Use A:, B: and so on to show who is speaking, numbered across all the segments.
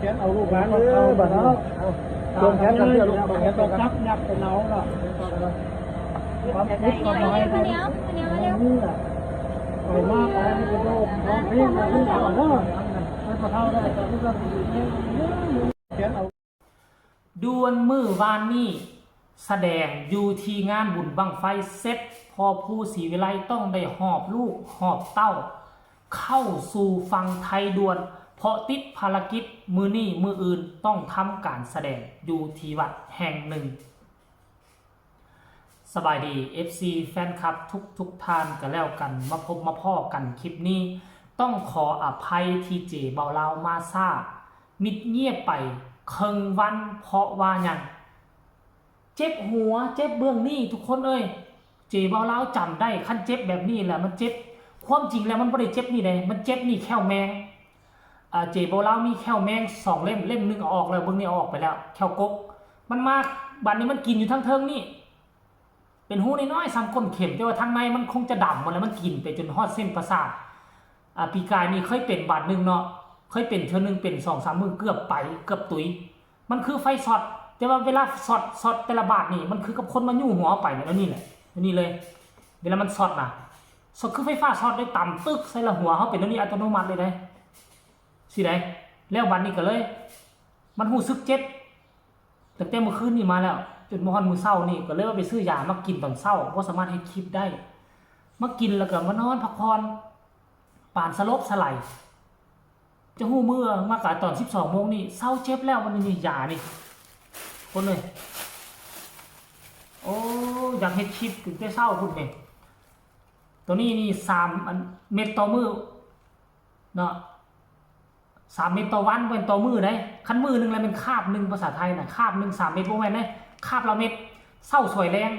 A: แขนเอาลูกหลานเอาบัดนี้ตรงแขนกันเพื่อลูกตรงแขนตรงกันยับเป็นเอาเนาะความคิดความหมายของนี่แหละไปมากไปให้เป็นโลกน้องเพียงแต่ที่เอาเนาะให้พอเท่าได้แต่ที่เราแขนเอา
B: ดวนมือวานนี่แสดงอยู่ที่งานบุญบั้งไฟเซตพอผู้ศรีวิไลต้องได้หอบลูกหอบเต้าเข้าสู่ฟังไทยด่วนเพราะติดภารกิจมือนี่มืออื่นต้องทำการแสดงอยู่ที่วัดแห่งหนึ่งสบายดี FC แฟนคลับทุกท่านกันแล้วกันมาพบมาพ่อกันคลิปนี้ต้องขออภัยที่เจเบาลาวมาซ่ามิดเงียบไปเคิงวันเพราะว่าอย่างเจ็บหัวเจ็บเบื้องนี้ทุกคนเอ้ยเจเบาลาวจำได้ขั้นเจ็บแบบนี้แหละมันเจ็บความจริงแล้วมันไม่ได้เจ็บนี่เลยมันเจ็บนี่แค่วแมงเจเบาลาวมีแค่วแมง2 เล่ม1เอาออกแล้วเบื้องนี้เอาออกไปแล้วแค่วกกมันมากบัดนี้มันกินอยู่ทั้งเทิงนี่เป็นหูน้อยๆซ้ำก้นเข็มแต่ว่าทางในมันคงจะดำหมดแล้วมันกินไปจนฮอดเส้นประสาทปีกายนี่เคยเป็นบาดนึงเนาะเคยเป็นเทื่อนึงเป็น2-3 มื้อเกือบไปเกือบตุยมันคือไฟช็อตแต่ว่าเวลาช็อตแต่ละบาทนี่มันคือกับคนมายู่หัวไปเนี่ยแล้วนี่แหละนี่เลยเวลามันช็อตนะช็อตคือไฟฟ้าช็อตได้ต่ำตึกใส่ละหัวเขาเป็นแล้วนี่อัตโนมัติเลยได้สิได้แล้วบัดนี้ก็เลยมันหูซึกเจ็บตั้งแต่เมื่อคืนนี่มาแล้วจนมื้อมื้อเช้านี่ก็เลยว่าไปซื้อยามากินตอนเช้าบ่สามารถให้คลิปได้มากินแล้วก็มานอนพักผ่อนปานสลบสลายจะหูมือมากะตอน 12 โมงนี่เศร้าเจ็บแล้วมันนี่ยานี่คนเลยโอ้อยากเฮ็ดคลิปถึงได้เศร้าพุ่นนี่ตัวนี้นี่3 เม็ดต่อมื้อเนาะ3 เม็ดต่อวันเป็นต่อมื้อได้คันมื้อนึงแล้วเป็นคาบนึงภาษาไทยน่ะคาบนึง3 เม็ดบ่แม่นเด้คาบละเม็ดเศร้าสวยแรง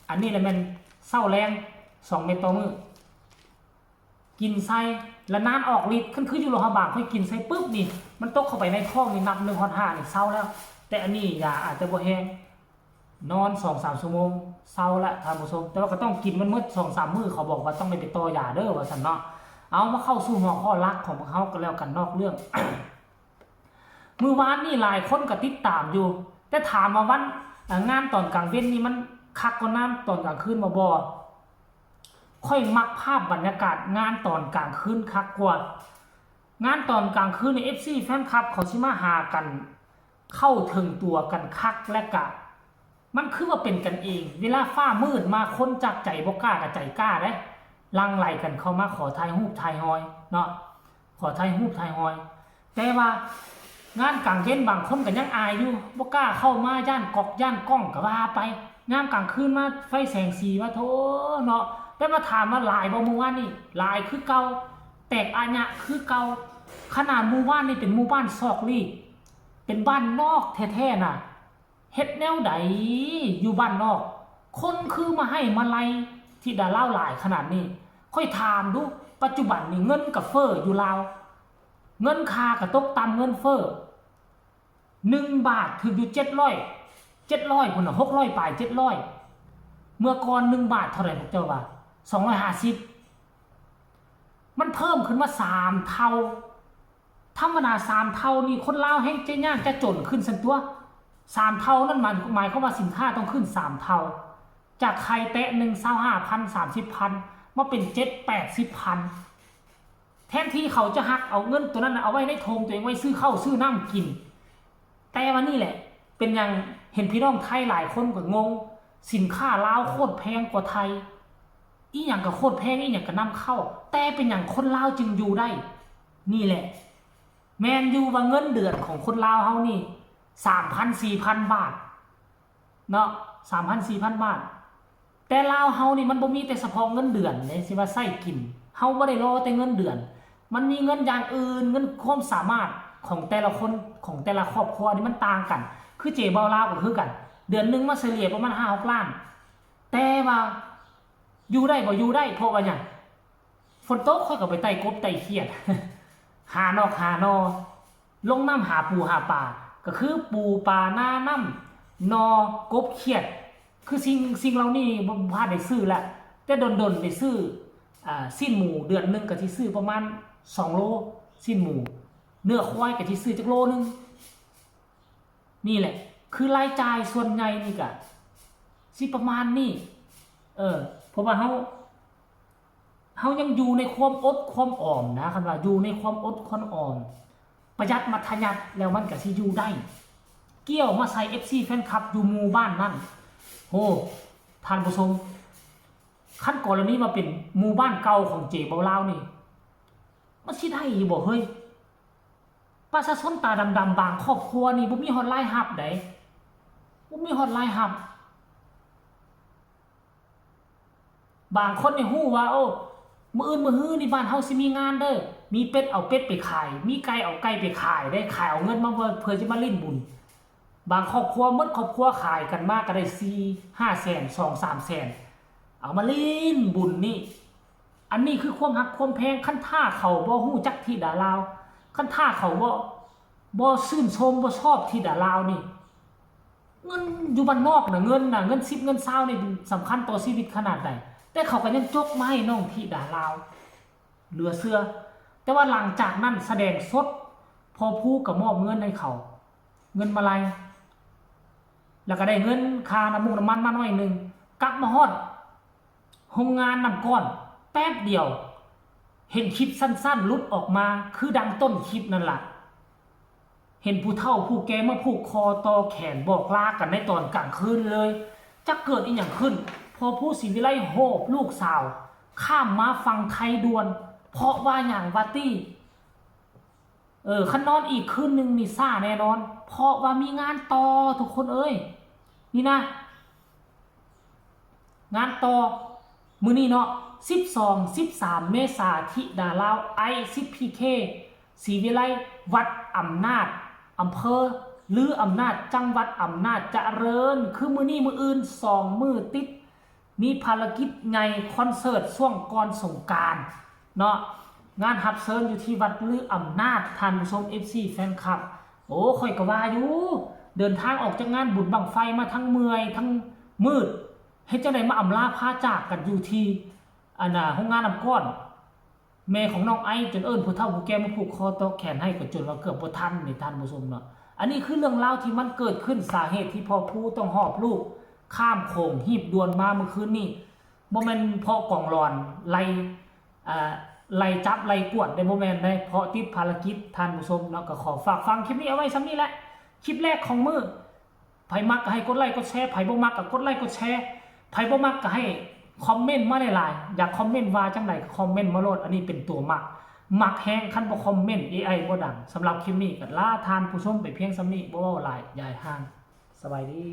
B: อันนี้แหละแม่นเศร้าแรง2 เม็ดต่อมื้อกินไส้แล้วน้ำออกฤทธิ์ขึ้นคืออยู่โลหะบางค่อยกินไส้ปุ๊บนี่มันตกเข้าไปในท้องนี่นับ1 ฮอด 5นี่เศร้าแล้วแต่อันนี้ยาอาจจะบ่แห้งนอน 2-3 ชั่วโมงเศร้าละท่านผู้ชมแต่ว่าก็ต้องกินมันมื้อ 2-3 มื้อเขาบอกว่าต้องไปต่อยาเด้อว่าซั่นเนาะเอามาเข้าสู่หัวข้อหลักของพวกเฮากันแล้วกันนอกเรื่อง มื้อวานนี่หลายคนก็ติดตามอยู่แต่ถามว่าวันงานตอนกลางเว้นนี่มันคักกว่าน้ำตอนกลางคืนบ่ค่อยมักภาพบรรยากาศงานตอนกลางคืนคักกว่างานตอนกลางคืนใน FC แฟนคลับเขาสิมาหากันเข้าถึงตัวกันคักและกะมันคือว่าเป็นกันเองเวลาฟ้ามืดมาคนจากใจบ่กล้ากับใจกล้าเด้ลังไหลกันเข้ามาขอถ่ายรูปถ่ายหอยเนาะขอถ่ายรูปถ่ายหอยแต่ว่างานกลางเย็นบางคนก็ยังอายอยู่บ่กล้าเข้ามาย่านกอกย่านกล้องก็ว่าไปงานกลางคืนมาไฟแสงสีว่าโธ่เนาะแต่มาถามว่าหลายบ่หมู่บ้านนี่หลายคือเก่าแตกอาญะคือเก่าขนาดหมู่บ้านนี่เป็นหมู่บ้านซอกลี่เป็นบ้านนอกแท้ๆน่ะเฮ็ดแนวใดอยู่บ้านนอกคนคือมาให้มาลัยที่ดาราหลายขนาดนี้ค่อยถามดูปัจจุบันนี่เงินกับเฟ้ออยู่ลาวเงินค่าก็ตกต่ำเงินเฟ้อ1 บาทถึงอยู่700พุ่นน่ะ600ปลาย700เมื่อก่อน1 บาทเท่าไหร่พวกเจ้าว่า250มันเพิ่มขึ้นมา3 เท่าธรรมดา3 เท่านี่คนลาวแฮงจะยากจะจนขึ้นซั่นตัว3 เท่านั่นหมายความว่าสินค้าต้องขึ้น3 เท่าจากไข่แตะ1 25,000 30,000มาเป็น7-80,000แทนที่เขาจะหักเอาเงินตัวนั้นเอาไว้ในโถงตัวเองไว้ซื้อข้าวซื้อน้ำกินแต่ว่านี่แหละเป็นอย่างเห็นพี่น้องไทยหลายคนก็งงสินค้าลาวโคตรแพงกว่าไทยอีหยังก็โคตรแพงอีหยังก็นำเข้าแต่เป็นอย่างคนลาวจึงอยู่ได้นี่แหละแมนอยู่ว่าเงินเดือนของคนลาวเฮานี่ 3,000-4,000 บาทเนาะ 3,000-4,000 บาทแต่ลาวเฮานี่มันบ่มีแต่เฉพาะเงินเดือนเลยสิว่าใช้กินเฮาบ่ได้รอแต่เงินเดือนมันมีเงินอย่างอื่นเงินความสามารถของแต่ละคนของแต่ละครอบครัวนี่มันต่างกันคือเจเบาลาวก็คือกันเดือนนึงมาเฉลี่ยประมาณ 5-6 ล้านแต่ว่าอยู่ได้บ่อยู่ได้เพราะว่าหยังฝนตกค่อยก็ไปไต่กบไต่เขียด หานอกหานอลงน้ำหาปูหาปลาก็คือปูปลาหน้าน้ำนอกบเขียดคือสิ่งเหล่านี้บ่พลาดได้ซื้อละแต่ดนได้ซื้อสิ้นหมูเดือนนึงก็สิซื้อประมาณ2 โลสิ้นหมู เนื้อควายก็สิซื้อจักโลนึงนี่แหละคือรายจ่ายส่วนใหญ่นี่ก็สิประมาณนี้เพราะว่าเฮายังอยู่ในความอดความออมนะคันว่าอยู่ในความอดความออมประหยัดมัธยัสถ์แล้วมันก็สิอยู่ได้เกี่ยวมาใส่ FC แฟนคลับอยู่หมู่บ้านนั่นโอ้ท่านผู้ชมขั้นกรณีมาเป็นหมู่บ้านเก่าของเจบ่าวลาวนี่มันสิได้อยู่บ่เฮ้ยประชาชนตาดำๆบางครอบครัวนี่บ่มีฮอดไลน์ฮับได้บ่มีฮอดไลน์ฮับบางคนนี่ฮู้ว่าโอ้มื้ออื่นมื้อฮื้อนี่บ้านเฮาสิมีงานเด้อมีเป็ดเอาเป็ดไปขายมีไก่เอาไก่ไปขายได้ขายเอาเงินมาเพื่อจะมาเล่นบุญบางครอบครัวหมดครอบครัวขายกันมากก็ได้4-5 แสน 2-3 แสนเอามาเล่นบุญนี่อันนี้คือความหักความแพงขั้นท่าเขาบ่ฮู้จักที่ดาลาวขั้นท่าเขาบ่ชื่นชมบ่ชอบที่ดาลาวนี่เงินอยู่บ้านนอกน่ะเงิน10เงิน20นี่สำคัญต่อชีวิตขนาดใดแต่เขาก็ยังจกมาให้น้องที่ดาลาวเหลือเชื่อแต่ว่าหลังจากนั้นแสดงสดพอผู้ก็มอบเงินให้เขาเงินมาลัยแล้วก็ได้เงินค่าน้ำมันมาหน่อยนึงกลับมาฮอดโรงงานน้ำก้อนแป๊บเดียวเห็นคลิปสั้นๆหลุดออกมาคือดังต้นคลิปนั่นแหละเห็นผู้เฒ่าผู้แก่มาผูกคอต่อแขนบอกลากันในตอนกลางคืนเลยจะเกิดอีกอย่างขึ้นพอผู้ศิวิไลโหบลูกสาวข้ามมาฟังไทยด่วนเพราะว่าอย่างวาตี้คันนอนอีกคืนนึงนี่ซ่าแน่นอนเพราะว่ามีงานต่อทุกคนเอ้ยนี่นะงานต่อมื้อนี้เนาะ12-13 เมษายนที่ดาลาว10PK ศรีวิไลวัดอำนาจอำเภอหรืออำนาจจังหวัดอำนาจเจริญคือมื้อนี้มื้ออื่น2มื้อติดมีภารกิจไงคอนเสิร์ตช่วงก่อนสงกรานต์เนาะงานรับเชิญอยู่ที่วัดลืออำนาจท่านผู้ชม FC แฟนคลับโอ้ค่อยก็ว่าอยู่เดินทางออกจากงานบุญบั้งไฟมาทั้งเมื่อยทั้งมืดเฮ็ดจังได๋มาอำลาพาจากกันอยู่ที่โรงงานน้ำก้อนแม่ของน้องไอจนเอิ้นผู้เฒ่าผู้แก่มาผูกคอต่อแขนให้ก็จนว่าเกือบบ่ทันนี่ท่านผู้ชมเนาะอันนี้คือเรื่องราวที่มันเกิดขึ้นสาเหตุที่พ่อผู้ต้องหอบลูกข้ามโขงหีบด่วนมาเมื่อคืนนี้บ่แม่นเพราะกองร้อนไล่จับไล่กวดได้บ่แม่นได้เพราะติดภารกิจท่านผู้ชมเนาะก็ขอฝากฟังคลิปนี้เอาไว้ซ้ำนี้แหละคลิปแรกของมื้อไผมักก็ให้กดไลค์กดแชร์ไผบ่มักก็กดไลค์กดแชร์ไผบ่มักก็ให้คอมเมนต์มาหลายๆอยากคอมเมนต์ว่าจังได๋คอมเมนต์มาโลดอันนี้เป็นตัวมักแฮงคันบ่คอมเมนต์ AI บ่ดังสำหรับคลิปนี้ก็ลาท่านผู้ชมไปเพียงซ้ำนี้บ่เว้าหลายยายห่างสบายดี